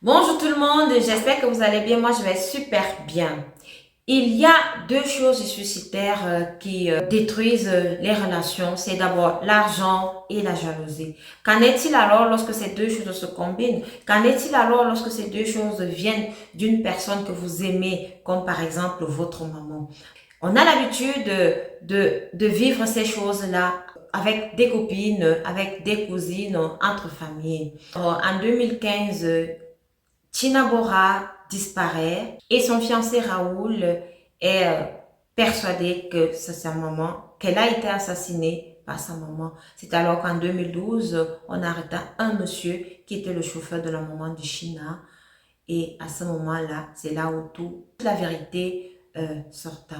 Bonjour tout le monde, j'espère que vous allez bien. Moi, je vais super bien. Il y a deux choses ici sur Terre qui détruisent les relations. C'est d'abord l'argent et la jalousie. Qu'en est-il alors lorsque ces deux choses se combinent? Qu'en est-il alors lorsque ces deux choses viennent d'une personne que vous aimez, comme par exemple votre maman? On a l'habitude de vivre ces choses-là avec des copines, avec des cousines, entre familles. En 2015, Tina Bora disparaît et son fiancé Raoul est persuadé que c'est sa maman, qu'elle a été assassinée par sa maman. C'est alors qu'en 2012, on arrêta un monsieur qui était le chauffeur de la maman de China. Et à ce moment-là, c'est là où toute la vérité sorta.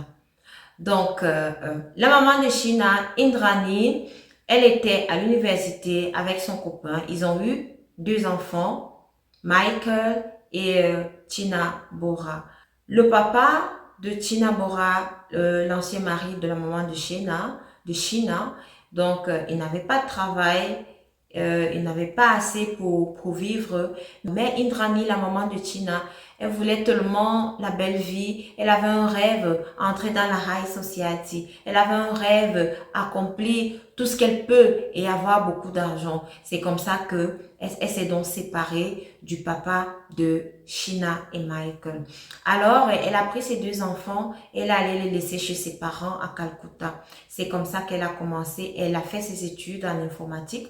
Donc, la maman de China, Indrani, elle était à l'université avec son copain. Ils ont eu deux enfants, Michael et Tina Bora. Le papa de Tina Bora, l'ancien mari de la maman de China, donc il n'avait pas de travail, il n'avait pas assez pour vivre. Mais Indrani, la maman de Tina, elle voulait tellement la belle vie. Elle avait un rêve, entrer dans la high society. Elle avait un rêve, accomplir tout ce qu'elle peut et avoir beaucoup d'argent. C'est comme ça que elle s'est donc séparée du papa de China et Michael. Alors, elle a pris ses deux enfants, elle allait les laisser chez ses parents à Calcutta. C'est comme ça qu'elle a commencé. Elle a fait ses études en informatique.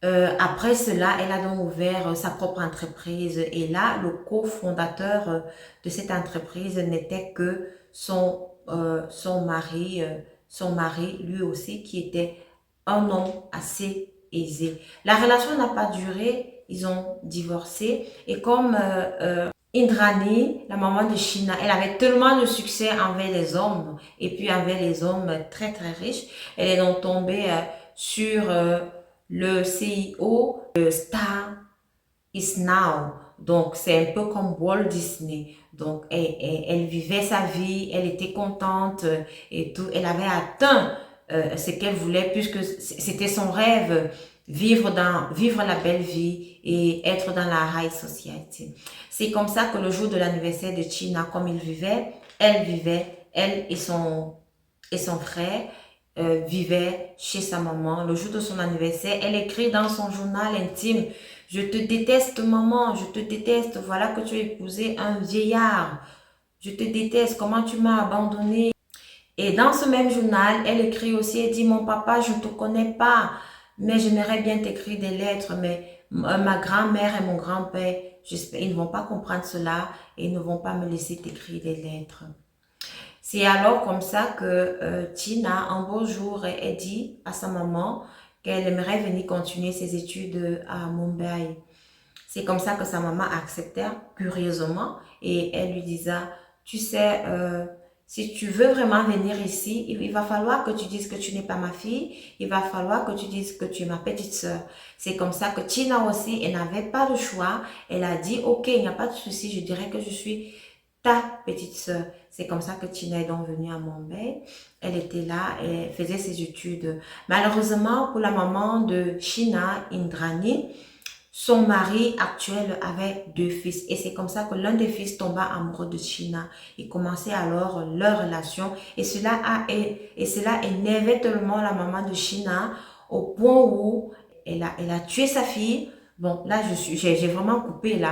Après cela, elle a donc ouvert sa propre entreprise et là, le cofondateur de cette entreprise n'était que son mari lui aussi qui était un homme assez aisé. La relation n'a pas duré, ils ont divorcé et comme Indrani, la maman de China, elle avait tellement de succès envers les hommes et puis envers les hommes très très riches, elle est donc tombée sur le CEO de Star is Now. Donc, c'est un peu comme Walt Disney. Donc, elle vivait sa vie, elle était contente et tout. Elle avait atteint ce qu'elle voulait puisque c'était son rêve, vivre la belle vie et être dans la high society. C'est comme ça que le jour de l'anniversaire de China, comme elle vivait, elle et son frère, vivait chez sa maman. Le jour de son anniversaire, elle écrit dans son journal intime: je te déteste maman, je te déteste, voilà que tu as épousé un vieillard. Je te déteste, comment tu m'as abandonné. Et dans ce même journal, elle écrit aussi, elle dit: mon papa, je ne te connais pas, mais j'aimerais bien t'écrire des lettres, mais ma grand-mère et mon grand-père, j'espère, ils ne vont pas comprendre cela et ils ne vont pas me laisser t'écrire des lettres. C'est alors comme ça que Tina, un beau jour, elle dit à sa maman qu'elle aimerait venir continuer ses études à Mumbai. C'est comme ça que sa maman acceptait curieusement et elle lui disait: tu sais, si tu veux vraiment venir ici, il va falloir que tu dises que tu n'es pas ma fille, il va falloir que tu dises que tu es ma petite sœur. C'est comme ça que Tina aussi, elle n'avait pas de choix. Elle a dit: ok, il n'y a pas de souci, je dirais que je suis ta petite sœur. C'est comme ça que Tina est donc venue à Mumbai. Elle était là, elle faisait ses études. Malheureusement, pour la maman de China, Indrani, son mari actuel avait deux fils et c'est comme ça que l'un des fils tomba amoureux de China. Ils commençaient alors leur relation et cela énervait tellement la maman de China au point où elle a tué sa fille. Bon, là, j'ai vraiment coupé là.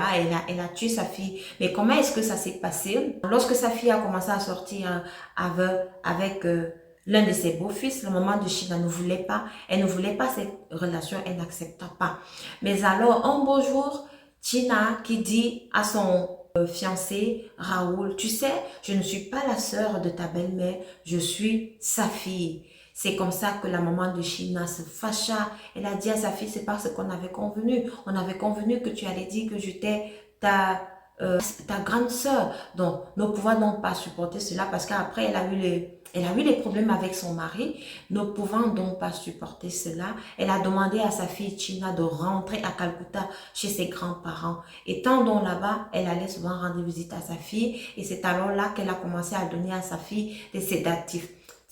Elle a tué sa fille. Mais comment est-ce que ça s'est passé? Lorsque sa fille a commencé à sortir avec l'un de ses beaux-fils, la maman de China ne voulait pas. Elle ne voulait pas cette relation. Elle n'accepta pas. Mais alors, un beau jour, Tina qui dit à son fiancé Raoul: tu sais, je ne suis pas la sœur de ta belle-mère, je suis sa fille. C'est comme ça que la maman de China se fâcha. Elle a dit à sa fille: c'est parce qu'on avait convenu. On avait convenu que tu allais dire que j'étais ta grande sœur. Donc, ne pouvant donc pas supporter cela parce qu'après, elle a eu les problèmes avec son mari. Ne pouvant donc pas supporter cela, elle a demandé à sa fille China de rentrer à Calcutta chez ses grands-parents. Étant donc là-bas, elle allait souvent rendre visite à sa fille et c'est alors là qu'elle a commencé à donner à sa fille des sédatifs.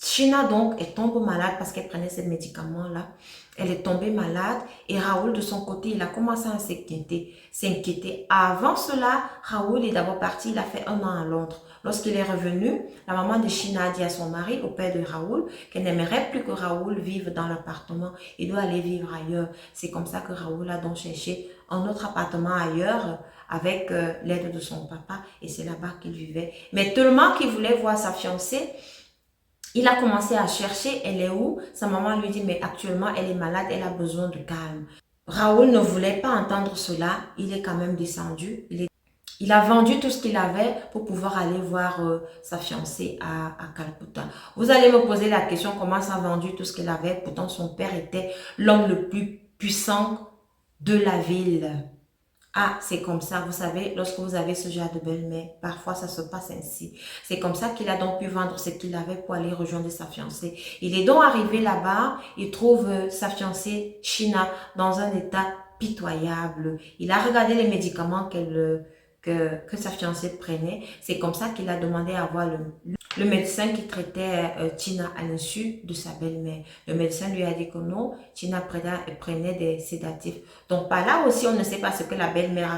China donc, elle tombe malade parce qu'elle prenait ces médicaments-là. Elle est tombée malade et Raoul de son côté, il a commencé à s'inquiéter. Avant cela, Raoul est d'abord parti, il a fait 1 an à Londres. Lorsqu'il est revenu, la maman de China a dit à son mari, au père de Raoul, qu'elle n'aimerait plus que Raoul vive dans l'appartement. Il doit aller vivre ailleurs. C'est comme ça que Raoul a donc cherché un autre appartement ailleurs avec l'aide de son papa et c'est là-bas qu'il vivait. Mais tellement qu'il voulait voir sa fiancée, il a commencé à chercher, elle est où? Sa maman lui dit, mais actuellement, elle est malade, elle a besoin de calme. Raoul ne voulait pas entendre cela, il est quand même descendu. Il a vendu tout ce qu'il avait pour pouvoir aller voir sa fiancée à Calcutta. Vous allez me poser la question, comment ça a vendu tout ce qu'il avait? Pourtant, son père était l'homme le plus puissant de la ville. Ah, c'est comme ça, vous savez, lorsque vous avez ce genre de belle-mère, parfois ça se passe ainsi. C'est comme ça qu'il a donc pu vendre ce qu'il avait pour aller rejoindre sa fiancée. Il est donc arrivé là-bas, il trouve sa fiancée China dans un état pitoyable. Il a regardé les médicaments que sa fiancée prenait. C'est comme ça qu'il a demandé à voir le médecin qui traitait Tina à l'insu de sa belle-mère. Le médecin lui a dit que non, Tina prenait des sédatifs. Donc par là aussi, on ne sait pas ce que la belle-mère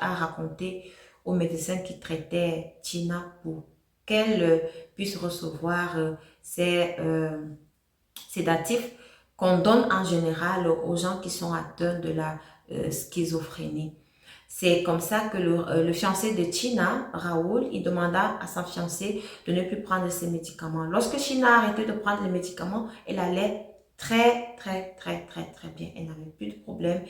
a raconté au médecin qui traitait Tina pour qu'elle puisse recevoir ces sédatifs qu'on donne en général aux gens qui sont atteints de la schizophrénie. C'est comme ça que le fiancé de China, Raoul, il demanda à sa fiancée de ne plus prendre ses médicaments. Lorsque China a arrêté de prendre les médicaments, elle allait très bien. Elle n'avait plus de problème.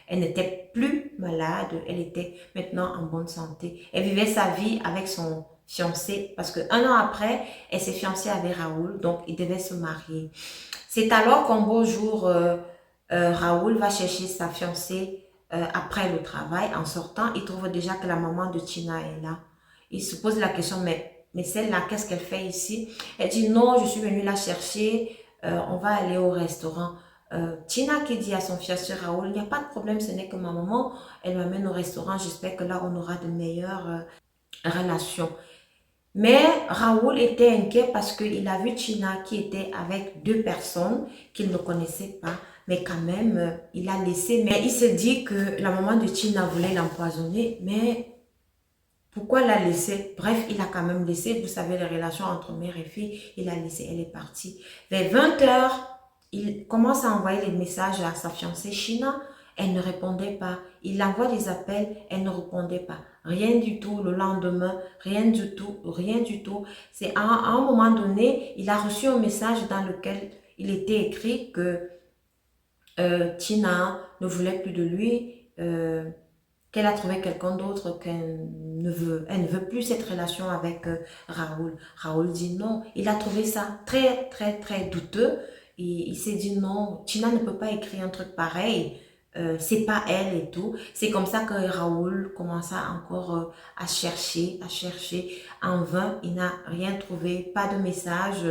Elle n'était plus malade. Elle était maintenant en bonne santé. Elle vivait sa vie avec son fiancé parce que 1 an après, elle s'est fiancée avec Raoul. Donc, ils devaient se marier. C'est alors qu'un beau jour, Raoul va chercher sa fiancée après le travail. En sortant, il trouve déjà que la maman de Tina est là. Il se pose la question, mais celle-là, qu'est-ce qu'elle fait ici? Elle dit, non, je suis venue la chercher. On va aller au restaurant. Tina qui dit à son fiancé Raoul, il n'y a pas de problème, ce n'est que ma maman, elle m'amène au restaurant. J'espère que là, on aura de meilleures relations. Mais Raoul était inquiet parce qu'il a vu Tina qui était avec 2 personnes qu'il ne connaissait pas. Mais quand même, il a laissé. Mais il se dit que la maman de Tina voulait l'empoisonner. Mais pourquoi la laisser? Bref, il a quand même laissé. Vous savez, les relations entre mère et fille, il a laissé. Elle est partie. Vers 20 heures, il commence à envoyer des messages à sa fiancée China. Elle ne répondait pas. Il envoie des appels, elle ne répondait pas. Rien du tout. Le lendemain, rien du tout, rien du tout. C'est à un moment donné, il a reçu un message dans lequel il était écrit que Tina ne voulait plus de lui, qu'elle a trouvé quelqu'un d'autre, elle ne veut plus cette relation avec Raoul. Raoul dit non. Il a trouvé ça très douteux. Et il s'est dit non, Tina ne peut pas écrire un truc pareil. C'est pas elle et tout. C'est comme ça que Raoul commença encore à chercher. En vain, il n'a rien trouvé, pas de message,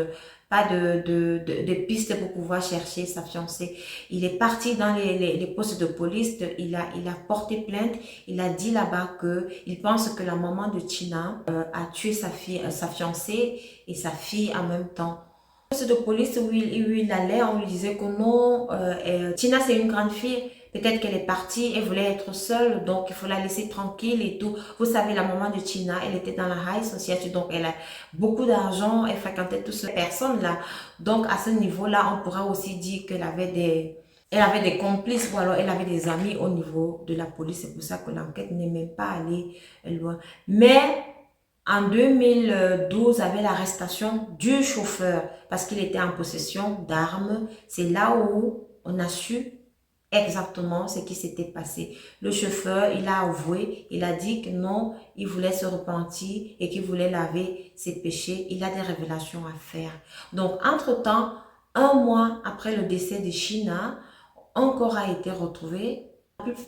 pas de piste pour pouvoir chercher sa fiancée. Il est parti dans les postes de police, il a porté plainte, il a dit là-bas que il pense que la maman de Tina a tué sa fiancée et sa fille en même temps. Poste de police où il allait, on lui disait que non, Tina c'est une grande fille, peut-être qu'elle est partie, elle voulait être seule, donc il faut la laisser tranquille et tout. Vous savez, la maman de Tina, elle était dans la high society, donc elle a beaucoup d'argent, elle fréquentait toutes ces personnes-là. Donc à ce niveau-là, on pourra aussi dire qu'elle avait des complices ou alors elle avait des amis au niveau de la police. C'est pour ça que l'enquête n'est même pas allée loin. Mais en 2012, avec l'arrestation du chauffeur, parce qu'il était en possession d'armes, c'est là où on a su exactement ce qui s'était passé. Le chauffeur, il a avoué, il a dit que non, il voulait se repentir et qu'il voulait laver ses péchés. Il a des révélations à faire. Donc, entre-temps, 1 mois après le décès de China, un corps a été retrouvé.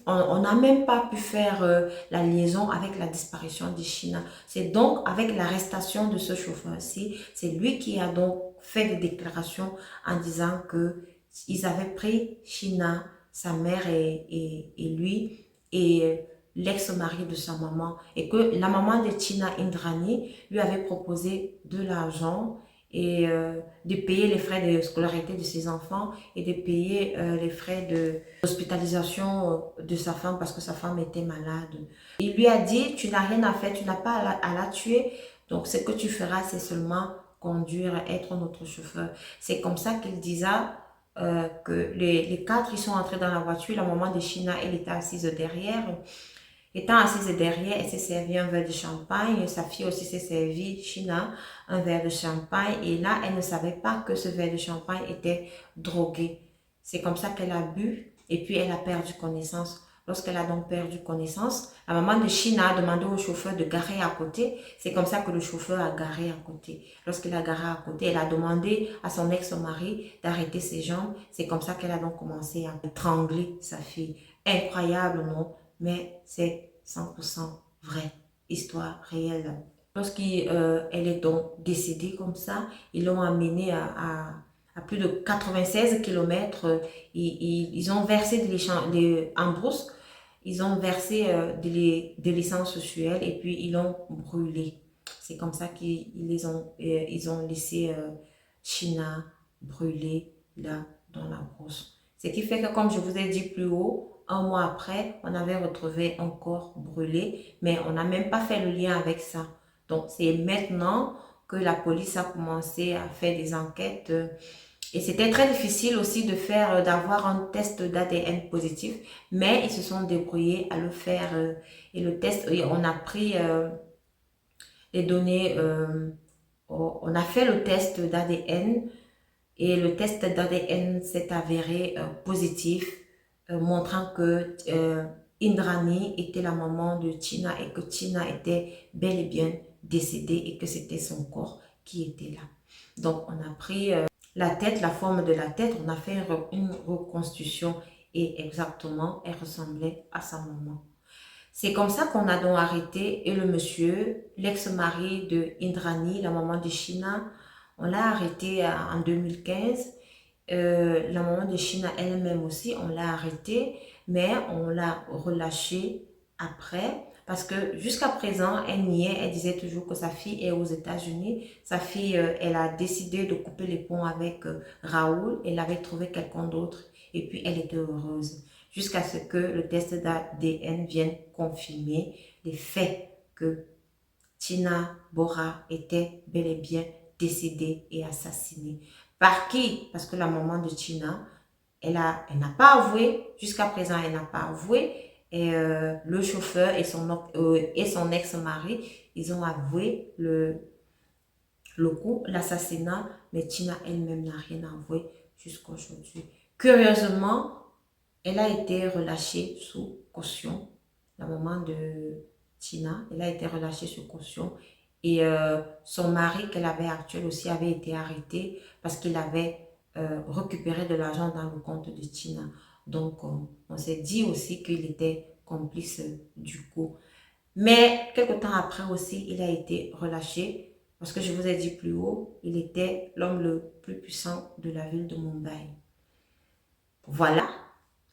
On n'a même pas pu faire la liaison avec la disparition de China. C'est donc avec l'arrestation de ce chauffeur-ci, c'est lui qui a donc fait des déclarations en disant que ils avaient pris China, sa mère et lui, et l'ex-mari de sa maman, et que la maman de China, Indrani, lui avait proposé de l'argent et de payer les frais de scolarité de ses enfants et de payer les frais d'hospitalisation de sa femme parce que sa femme était malade. Il lui a dit, tu n'as rien à faire, tu n'as pas à la tuer, donc ce que tu feras, c'est seulement conduire, être notre chauffeur. C'est comme ça qu'il disait que les quatre, ils sont entrés dans la voiture, la maman de China, elle était assise derrière. Étant assise derrière, elle s'est servi un verre de champagne. Sa fille aussi s'est servi, China, un verre de champagne. Et là, elle ne savait pas que ce verre de champagne était drogué. C'est comme ça qu'elle a bu et puis elle a perdu connaissance. Lorsqu'elle a donc perdu connaissance, la maman de China a demandé au chauffeur de garer à côté. C'est comme ça que le chauffeur a garé à côté. Lorsqu'il a garé à côté, elle a demandé à son ex-mari d'arrêter ses jambes. C'est comme ça qu'elle a donc commencé à étrangler sa fille. Incroyable, non? Mais c'est 100% vrai, histoire réelle. Lorsqu'elle est donc décédée comme ça, ils l'ont amenée à plus de 96 km. Ils ont versé en brousse, ils ont versé de l'essence sur elle et puis ils l'ont brûlée. C'est comme ça ils ont laissé China brûler là dans la brousse. Ce qui fait que, comme je vous ai dit plus haut, un mois après, on avait retrouvé un corps brûlé, mais on n'a même pas fait le lien avec ça. Donc, c'est maintenant que la police a commencé à faire des enquêtes. Et c'était très difficile aussi d'avoir un test d'ADN positif, mais ils se sont débrouillés à le faire. Et le test, on a pris les données, on a fait le test d'ADN et le test d'ADN s'est avéré positif, montrant que Indrani était la maman de Tina et que Tina était bel et bien décédée et que c'était son corps qui était là. Donc, on a pris la tête, la forme de la tête, on a fait une reconstitution et exactement, elle ressemblait à sa maman. C'est comme ça qu'on a donc arrêté et le monsieur, l'ex-mari de Indrani, la maman de China, on l'a arrêté en 2015. La maman de China elle-même aussi, on l'a arrêtée, mais on l'a relâchée après parce que jusqu'à présent, elle niait, elle disait toujours que sa fille est aux États-Unis. Sa fille, elle a décidé de couper les ponts avec Raoul, elle avait trouvé quelqu'un d'autre et puis elle était heureuse. Jusqu'à ce que le test d'ADN vienne confirmer les faits que Tina Bora était bel et bien décédée et assassinée. Par qui? Parce que la maman de Tina, elle n'a pas avoué, jusqu'à présent elle n'a pas avoué, et le chauffeur et son ex-mari, ils ont avoué le coup, l'assassinat, mais Tina elle-même n'a rien avoué jusqu'à aujourd'hui. Curieusement, elle a été relâchée sous caution. La maman de Tina, elle a été relâchée sous caution. Et son mari qu'elle avait actuel aussi avait été arrêté parce qu'il avait récupéré de l'argent dans le compte de Tina. Donc, on s'est dit aussi qu'il était complice du coup. Mais quelque temps après aussi, il a été relâché parce que je vous ai dit plus haut, il était l'homme le plus puissant de la ville de Mumbai. Voilà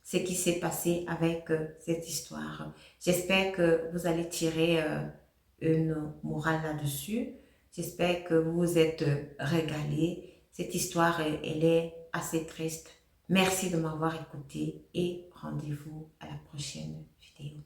ce qui s'est passé avec cette histoire. J'espère que vous allez tirer une morale là-dessus. J'espère que vous vous êtes régalés. Cette histoire, elle est assez triste. Merci de m'avoir écouté et rendez-vous à la prochaine vidéo.